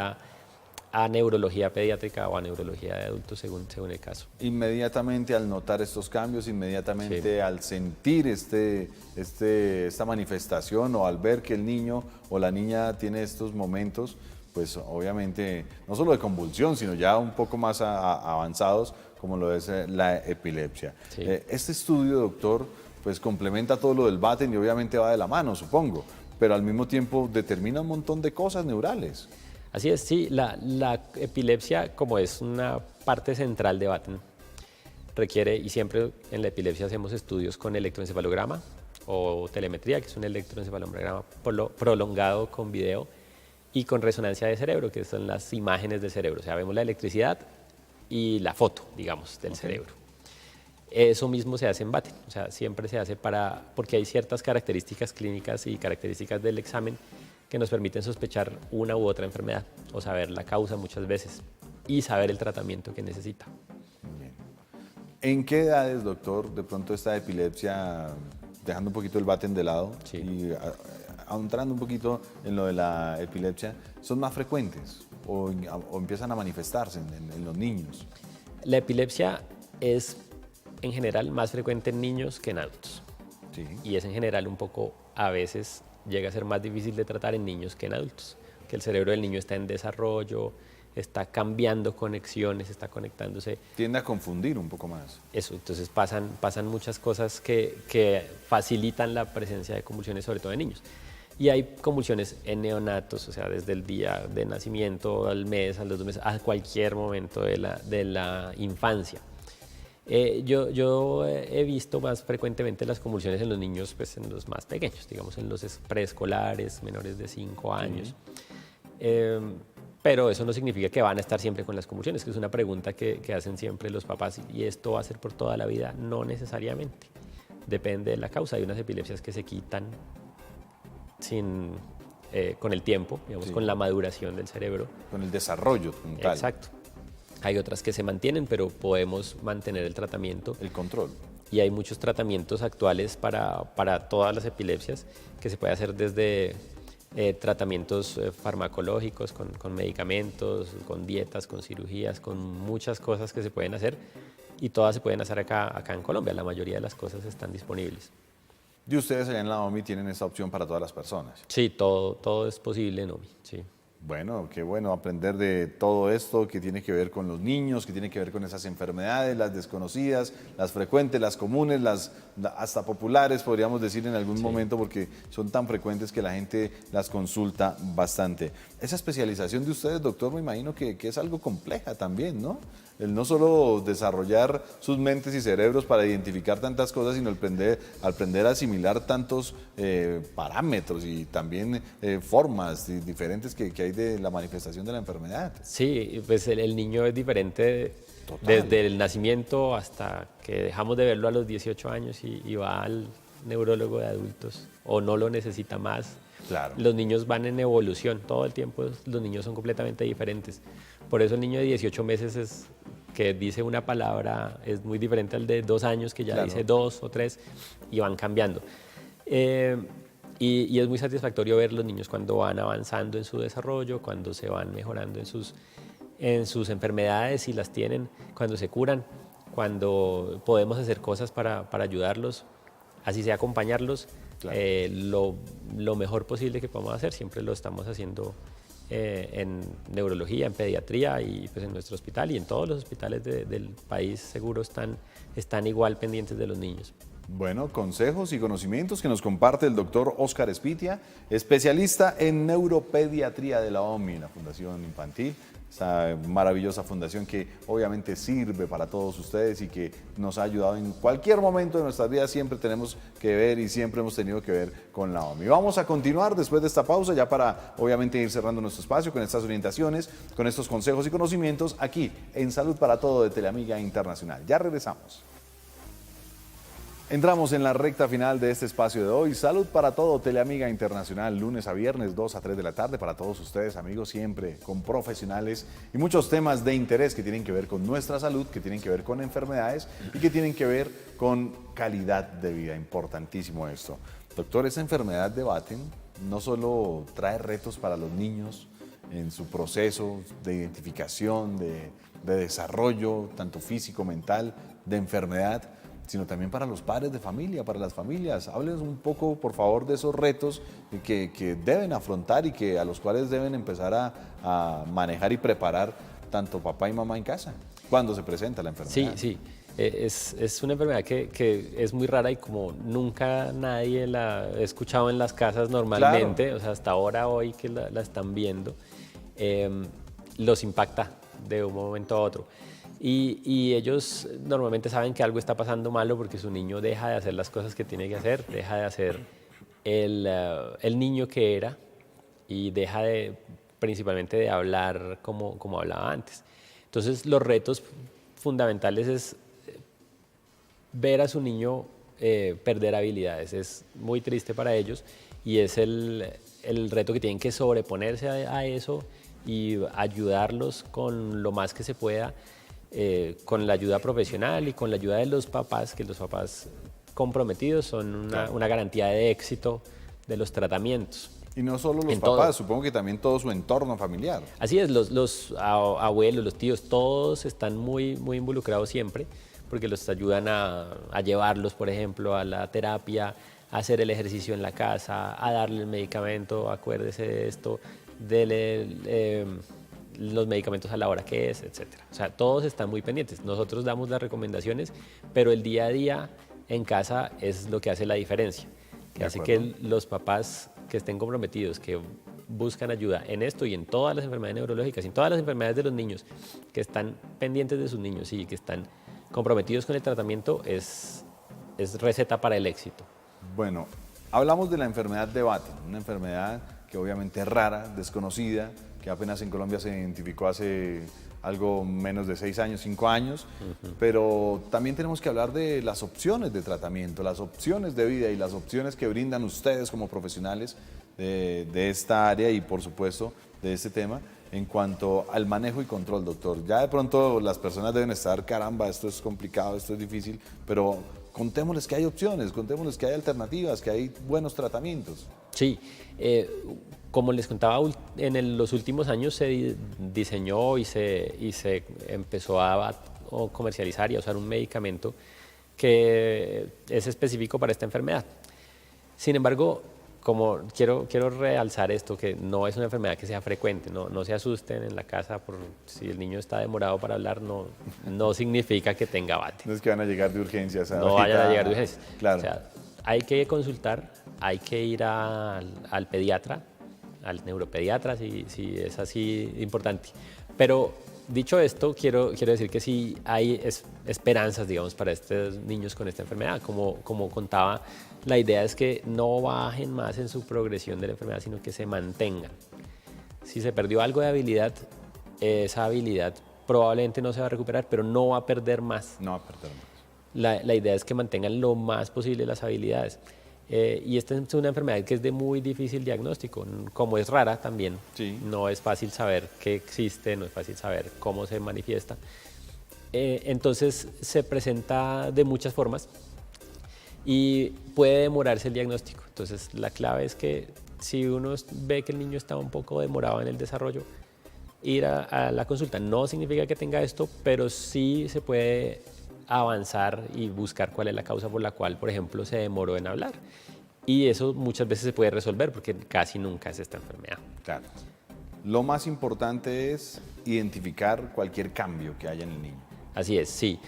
a neurología pediátrica o a neurología de adultos según el caso. Inmediatamente al notar estos cambios, inmediatamente Sí. al sentir esta manifestación o al ver que el niño o la niña tiene estos momentos, pues obviamente no solo de convulsión, sino ya un poco más avanzados, como lo es la epilepsia. Sí. Este estudio, doctor, pues complementa todo lo del Batten y obviamente va de la mano, supongo, pero al mismo tiempo determina un montón de cosas neurales. Así es, sí, la epilepsia, como es una parte central de Batten, requiere, y siempre en la epilepsia hacemos estudios con electroencefalograma o telemetría, que es un electroencefalograma prolongado con video, y con resonancia de cerebro, que son las imágenes del cerebro. O sea, vemos la electricidad y la foto, digamos, del cerebro. Eso mismo se hace en Batten, o sea, siempre se hace porque hay ciertas características clínicas y características del examen que nos permiten sospechar una u otra enfermedad o saber la causa muchas veces y saber el tratamiento que necesita. Bien. ¿En qué edades, doctor, de pronto esta epilepsia, dejando un poquito el Batten de lado Sí. y entrando un poquito en lo de la epilepsia, son más frecuentes o empiezan a manifestarse en los niños? La epilepsia es en general más frecuente en niños que en adultos. Sí. Y es en general un poco, a veces llega a ser más difícil de tratar en niños que en adultos, que el cerebro del niño está en desarrollo, está cambiando conexiones, está conectándose. Tiende a confundir un poco más. Eso, entonces pasan muchas cosas que facilitan la presencia de convulsiones, sobre todo en niños. Y hay convulsiones en neonatos, o sea, desde el día de nacimiento, al mes, a los 2 meses, a cualquier momento de la infancia. Yo he visto más frecuentemente las convulsiones en los niños, pues en los más pequeños, digamos en los preescolares, menores de 5 años. Pero eso no significa que van a estar siempre con las convulsiones, que es una pregunta que hacen siempre los papás. ¿Y esto va a ser por toda la vida? No necesariamente. Depende de la causa. Hay unas epilepsias que se quitan con el tiempo, digamos, Sí. con la maduración del cerebro. Con el desarrollo como tal. Exacto. Hay otras que se mantienen, pero podemos mantener el tratamiento. El control. Y hay muchos tratamientos actuales para todas las epilepsias que se puede hacer desde tratamientos farmacológicos, con medicamentos, con dietas, con cirugías, con muchas cosas que se pueden hacer y todas se pueden hacer acá en Colombia. La mayoría de las cosas están disponibles. Y ustedes allá en la OMI tienen esta opción para todas las personas. Sí, todo es posible en OMI, sí. Bueno, qué bueno aprender de todo esto que tiene que ver con los niños, que tiene que ver con esas enfermedades, las desconocidas, las frecuentes, las comunes, las hasta populares, podríamos decir en algún momento, porque son tan frecuentes que la gente las consulta bastante. Esa especialización de ustedes, doctor, me imagino que es algo compleja también, ¿no? El no solo desarrollar sus mentes y cerebros para identificar tantas cosas, sino aprender a asimilar tantos parámetros y también formas diferentes que hay de la manifestación de la enfermedad. Sí, pues el niño es diferente Total. desde el nacimiento hasta que dejamos de verlo a los 18 años y va al neurólogo de adultos o no lo necesita más. Claro. Los niños van en evolución, todo el tiempo los niños son completamente diferentes. Por eso el niño de 18 meses que dice una palabra es muy diferente al de 2 años que ya Claro. dice 2 o 3 y van cambiando. Y es muy satisfactorio ver los niños cuando van avanzando en su desarrollo, cuando se van mejorando en sus enfermedades, si las tienen, cuando se curan, cuando podemos hacer cosas para ayudarlos, así sea acompañarlos. Claro. Lo mejor posible que podamos hacer, siempre lo estamos haciendo en neurología, en pediatría y pues en nuestro hospital y en todos los hospitales del país seguro están igual pendientes de los niños. Bueno, consejos y conocimientos que nos comparte el doctor Óscar Espitia, especialista en neuropediatría de la OMI, la Fundación Infantil, esa maravillosa fundación que obviamente sirve para todos ustedes y que nos ha ayudado en cualquier momento de nuestras vidas. Siempre tenemos que ver y siempre hemos tenido que ver con la OMI. Vamos a continuar después de esta pausa ya para obviamente ir cerrando nuestro espacio con estas orientaciones, con estos consejos y conocimientos aquí en Salud para Todo de Teleamiga Internacional. Ya regresamos. Entramos en la recta final de este espacio de hoy. Salud para Todo, Teleamiga Internacional, lunes a viernes, 2 a 3 de la tarde. Para todos ustedes, amigos, siempre con profesionales y muchos temas de interés que tienen que ver con nuestra salud, que tienen que ver con enfermedades y que tienen que ver con calidad de vida. Importantísimo esto. Doctor, esa enfermedad de Batten no solo trae retos para los niños en su proceso de identificación, de desarrollo, tanto físico, mental, de enfermedad, sino también para los padres de familia, para las familias. Háblenos un poco, por favor, de esos retos que deben afrontar y a los cuales deben empezar a manejar y preparar tanto papá y mamá en casa, cuando se presenta la enfermedad. Sí. Es una enfermedad que es muy rara y como nunca nadie la ha escuchado en las casas normalmente, Claro. o sea, hasta ahora hoy que la están viendo, los impacta de un momento a otro. Y ellos normalmente saben que algo está pasando malo porque su niño deja de hacer las cosas que tiene que hacer, deja de hacer el niño que era y deja principalmente de hablar como hablaba antes. Entonces, los retos fundamentales es ver a su niño perder habilidades. Es muy triste para ellos y es el reto que tienen que sobreponerse a eso y ayudarlos con lo más que se pueda, con la ayuda profesional y con la ayuda de los papás, que los papás comprometidos son una garantía de éxito de los tratamientos. Y no solo los papás, supongo que también todo su entorno familiar. Así es, los abuelos, los tíos, todos están muy, muy involucrados siempre, porque los ayudan a llevarlos, por ejemplo, a la terapia, a hacer el ejercicio en la casa, a darle el medicamento, acuérdese de esto, dele los medicamentos a la hora que es, etc. O sea, todos están muy pendientes. Nosotros damos las recomendaciones, pero el día a día en casa es lo que hace la diferencia, que hace que los papás que estén comprometidos, que buscan ayuda en esto y en todas las enfermedades neurológicas, en todas las enfermedades de los niños, que están pendientes de sus niños y que están comprometidos con el tratamiento, es receta para el éxito. Bueno, hablamos de la enfermedad de Batten, una enfermedad que obviamente es rara, desconocida, que apenas en Colombia se identificó hace algo menos de 6 años, 5 años, pero también tenemos que hablar de las opciones de tratamiento, las opciones de vida y las opciones que brindan ustedes como profesionales de esta área y por supuesto de este tema en cuanto al manejo y control, doctor. Ya de pronto las personas deben estar, caramba, esto es complicado, esto es difícil, pero contémosles que hay opciones, contémosles que hay alternativas, que hay buenos tratamientos. Sí, como les contaba, en los últimos años se diseñó y se empezó a comercializar y a usar un medicamento que es específico para esta enfermedad. Sin embargo, como quiero realzar esto, que no es una enfermedad que sea frecuente, no se asusten en la casa por si el niño está demorado para hablar, no significa que tenga Batten. No es que van a llegar de urgencias. No vayan a llegar de urgencias. Claro. O sea, hay que consultar, hay que ir al pediatra, al neuropediatra, si es así importante. Pero dicho esto, quiero decir que sí hay esperanzas, digamos, para estos niños con esta enfermedad. Como contaba, la idea es que no bajen más en su progresión de la enfermedad, sino que se mantengan. Si se perdió algo de habilidad, esa habilidad probablemente no se va a recuperar, pero no va a perder más. No va a perder más. La idea es que mantengan lo más posible las habilidades. Y esta es una enfermedad que es de muy difícil diagnóstico, como es rara también. Sí. No es fácil saber qué existe, no es fácil saber cómo se manifiesta. Entonces se presenta de muchas formas y puede demorarse el diagnóstico. Entonces la clave es que si uno ve que el niño está un poco demorado en el desarrollo, ir a la consulta. No significa que tenga esto, pero sí se puede avanzar y buscar cuál es la causa por la cual, por ejemplo, se demoró en hablar. Y eso muchas veces se puede resolver porque casi nunca es esta enfermedad. Claro. Lo más importante es identificar cualquier cambio que haya en el niño. Así es, sí.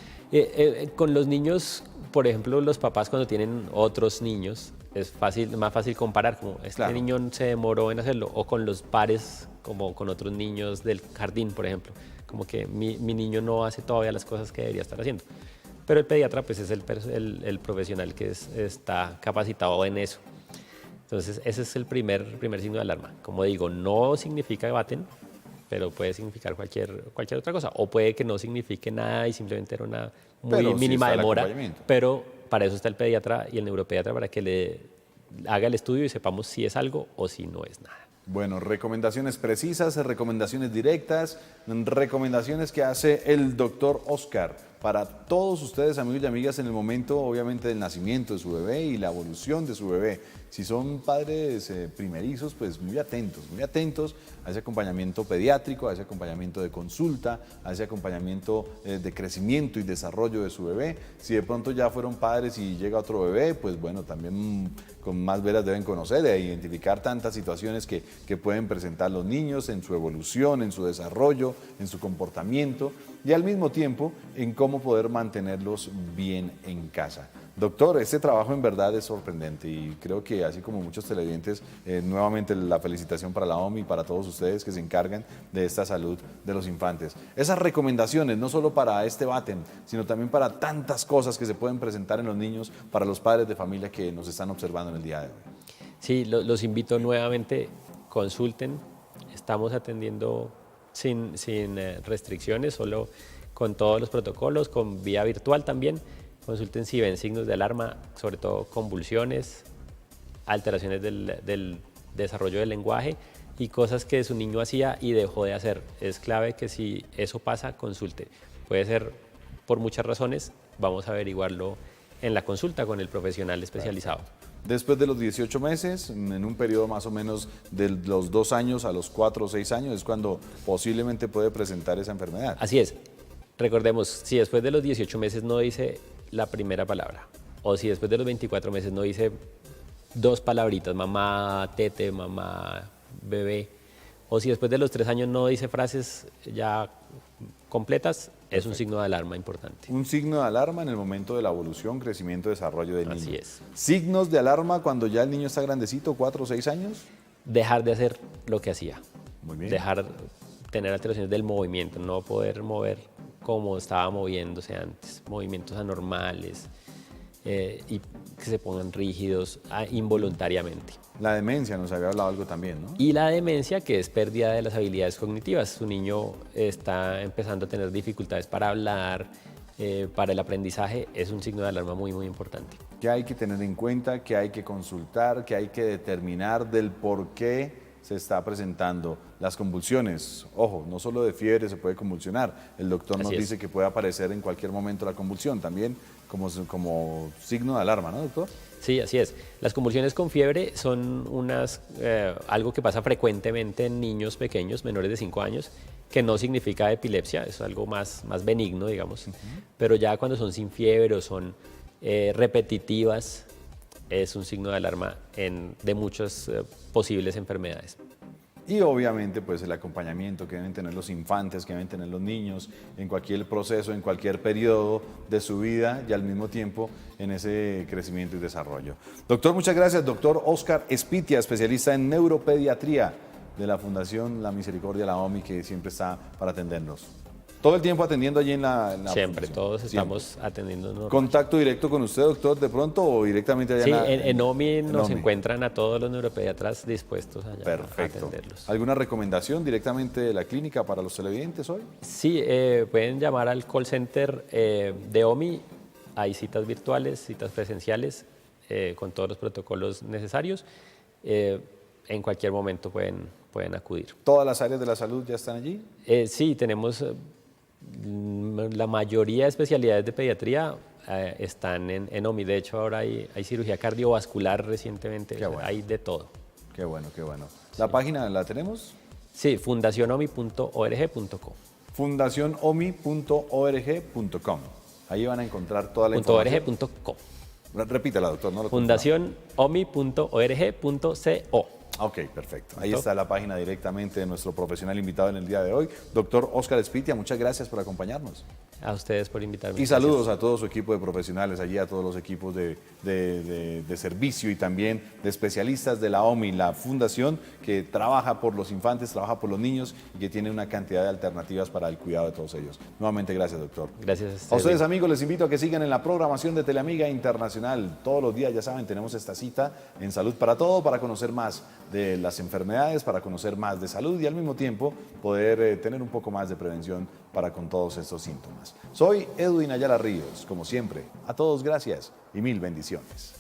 Con los niños, por ejemplo, los papás cuando tienen otros niños, es más fácil comparar, como este niño se demoró en hacerlo, o con los pares, como con otros niños del jardín, por ejemplo, como que mi niño no hace todavía las cosas que debería estar haciendo. Pero el pediatra pues es el profesional que está capacitado en eso. Entonces ese es el primer signo de alarma. Como digo, no significa que Batten, pero puede significar cualquier otra cosa. O puede que no signifique nada y simplemente era una muy mínima demora. Pero para eso está el pediatra y el neuropediatra, para que le haga el estudio y sepamos si es algo o si no es nada. Bueno, recomendaciones precisas, recomendaciones directas, recomendaciones que hace el doctor Oscar para todos ustedes, amigos y amigas, en el momento, obviamente, del nacimiento de su bebé y la evolución de su bebé. Si son padres primerizos, pues muy atentos a ese acompañamiento pediátrico, a ese acompañamiento de consulta, a ese acompañamiento de crecimiento y desarrollo de su bebé. Si de pronto ya fueron padres y llega otro bebé, pues bueno, también con más veras deben conocer e identificar tantas situaciones que pueden presentar los niños en su evolución, en su desarrollo, en su comportamiento y al mismo tiempo en cómo poder mantenerlos bien en casa. Doctor, este trabajo en verdad es sorprendente y creo que así como muchos televidentes, nuevamente la felicitación para la OMI y para todos ustedes que se encargan de esta salud de los infantes. Esas recomendaciones, no solo para este Batten, sino también para tantas cosas que se pueden presentar en los niños, para los padres de familia que nos están observando en el día de hoy. Sí, los invito nuevamente, consulten, estamos atendiendo sin restricciones, solo con todos los protocolos, con vía virtual también. Consulten si ven signos de alarma, sobre todo convulsiones, alteraciones del desarrollo del lenguaje y cosas que su niño hacía y dejó de hacer. Es clave que si eso pasa, consulte. Puede ser por muchas razones, vamos a averiguarlo en la consulta con el profesional especializado. Después de los 18 meses, en un periodo más o menos de los 2 años a los 4 o 6 años, es cuando posiblemente puede presentar esa enfermedad. Así es. Recordemos, si después de los 18 meses no dice la primera palabra, o si después de los 24 meses no dice 2 palabritas, mamá, tete, mamá, bebé, o si después de los 3 años no dice frases ya completas, es un signo de alarma importante. Un signo de alarma en el momento de la evolución, crecimiento, desarrollo del niño. Así es. Signos de alarma cuando ya el niño está grandecito, 4 o 6 años. Dejar de hacer lo que hacía. Muy bien. Tener alteraciones del movimiento, no poder mover como estaba moviéndose antes, movimientos anormales y que se pongan rígidos involuntariamente. La demencia, nos había hablado algo también, ¿no? Y la demencia, que es pérdida de las habilidades cognitivas. Su niño está empezando a tener dificultades para hablar, para el aprendizaje, es un signo de alarma muy, muy importante. ¿Qué hay que tener en cuenta? ¿Qué hay que consultar? ¿Qué hay que determinar del por qué se está presentando las convulsiones? Ojo, no solo de fiebre se puede convulsionar. El doctor nos dice que puede aparecer en cualquier momento la convulsión, también como signo de alarma, ¿no, doctor? Sí, así es. Las convulsiones con fiebre son algo que pasa frecuentemente en niños pequeños, menores de 5 años, que no significa epilepsia, es algo más benigno, digamos. Pero ya cuando son sin fiebre o son repetitivas, es un signo de alarma de muchas posibles enfermedades. Y obviamente pues el acompañamiento que deben tener los infantes, que deben tener los niños en cualquier proceso, en cualquier periodo de su vida y al mismo tiempo en ese crecimiento y desarrollo. Doctor, muchas gracias. Doctor Óscar Espitia, especialista en neuropediatría de la Fundación La Misericordia, la OMI, que siempre está para atendernos. Todo el tiempo atendiendo allí en la Siempre, fundación. todos estamos atendiendo. ¿Contacto directo con usted, doctor, de pronto o directamente allá en OMI nos encuentran a todos los neuropediatras dispuestos allá a atenderlos. ¿Alguna recomendación directamente de la clínica para los televidentes hoy? Sí, pueden llamar al call center de OMI. Hay citas virtuales, citas presenciales, con todos los protocolos necesarios. En cualquier momento pueden acudir. ¿Todas las áreas de la salud ya están allí? Sí, tenemos la mayoría de especialidades de pediatría están en OMI. De hecho, ahora hay cirugía cardiovascular recientemente. Qué bueno. Hay de todo. Qué bueno, qué bueno. ¿La página la tenemos? Sí, fundacionomi.org.co. fundacionomi.org.com. Ahí van a encontrar toda la información. .org.co. Repítela, doctor. No lo fundacionomi.org.co. Ok, perfecto. Ahí está la página directamente de nuestro profesional invitado en el día de hoy, doctor Óscar Espitia. Muchas gracias por acompañarnos. A ustedes por invitarme. Y saludos a todo su equipo de profesionales, allí a todos los equipos de servicio y también de especialistas de la OMI, la fundación que trabaja por los infantes, trabaja por los niños y que tiene una cantidad de alternativas para el cuidado de todos ellos. Nuevamente, gracias, doctor. Gracias a ustedes, amigos, les invito a que sigan en la programación de Teleamiga Internacional. Todos los días, ya saben, tenemos esta cita en Salud para Todo para conocer más de las enfermedades, para conocer más de salud y al mismo tiempo poder tener un poco más de prevención para con todos estos síntomas. Soy Edwin Ayala Ríos, como siempre, a todos gracias y mil bendiciones.